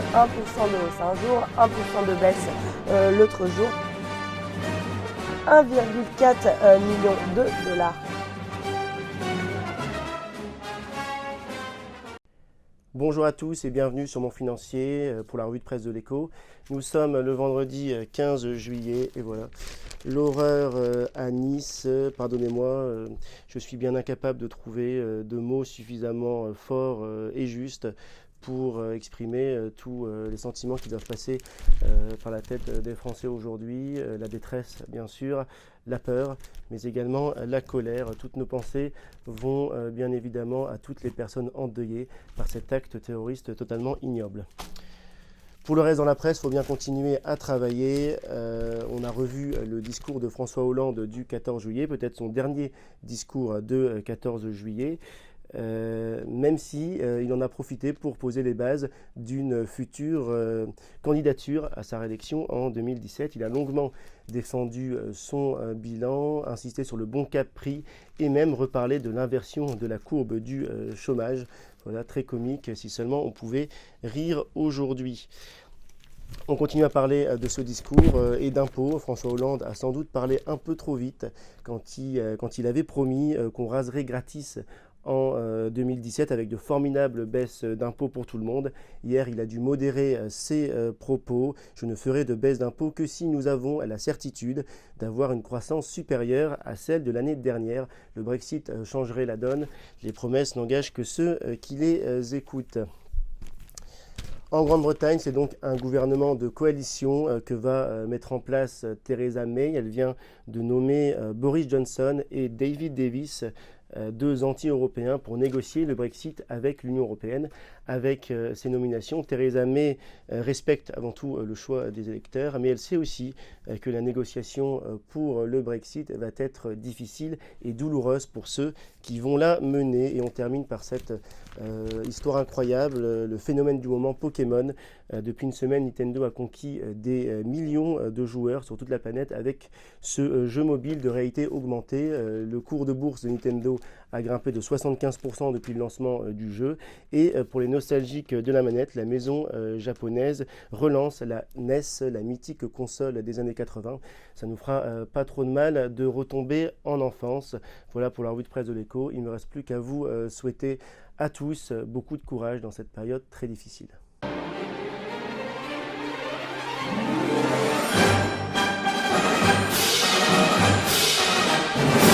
1% de hausse un jour, 1% de baisse l'autre jour. 1,4 million de dollars. Bonjour à tous et bienvenue sur Mon Financier pour la revue de presse de l'Écho. Nous sommes le vendredi 15 juillet et voilà, l'horreur à Nice. Pardonnez-moi, je suis bien incapable de trouver de mots suffisamment forts et justes pour exprimer tous les sentiments qui doivent passer par la tête des Français aujourd'hui, la détresse bien sûr, la peur, mais également la colère. Toutes nos pensées vont bien évidemment à toutes les personnes endeuillées par cet acte terroriste totalement ignoble. Pour le reste dans la presse, il faut bien continuer à travailler. On a revu le discours de François Hollande du 14 juillet, peut-être son dernier discours de 14 juillet. Même si il en a profité pour poser les bases d'une future candidature à sa réélection en 2017. Il a longuement défendu son bilan, insisté sur le bon cap pris et même reparlé de l'inversion de la courbe du chômage. Voilà, très comique, si seulement on pouvait rire aujourd'hui. On continue à parler de ce discours et d'impôts. François Hollande a sans doute parlé un peu trop vite quand il avait promis qu'on raserait gratis en 2017 avec de formidables baisses d'impôts pour tout le monde. Hier, il a dû modérer ses propos. Je ne ferai de baisse d'impôts que si nous avons la certitude d'avoir une croissance supérieure à celle de l'année dernière. Le Brexit changerait la donne. Les promesses n'engagent que ceux qui les écoutent. En Grande-Bretagne, c'est donc un gouvernement de coalition que va mettre en place Theresa May. Elle vient de nommer Boris Johnson et David Davis, deux anti-européens, pour négocier le Brexit avec l'Union européenne. Avec ces nominations, Theresa May respecte avant tout le choix des électeurs, mais elle sait aussi que la négociation pour le Brexit va être difficile et douloureuse pour ceux qui vont la mener. Et on termine par cette histoire incroyable, le phénomène du moment Pokémon. Depuis une semaine, Nintendo a conquis des millions de joueurs sur toute la planète avec ce jeu mobile de réalité augmentée. Le cours de bourse de Nintendo a grimpé de 75% depuis le lancement du jeu. Et pour les nostalgiques de la manette, la maison japonaise relance la NES, la mythique console des années 80. Ça nous fera pas trop de mal de retomber en enfance. Voilà pour la revue de presse de l'Écho. Il ne me reste plus qu'à vous souhaiter à tous beaucoup de courage dans cette période très difficile.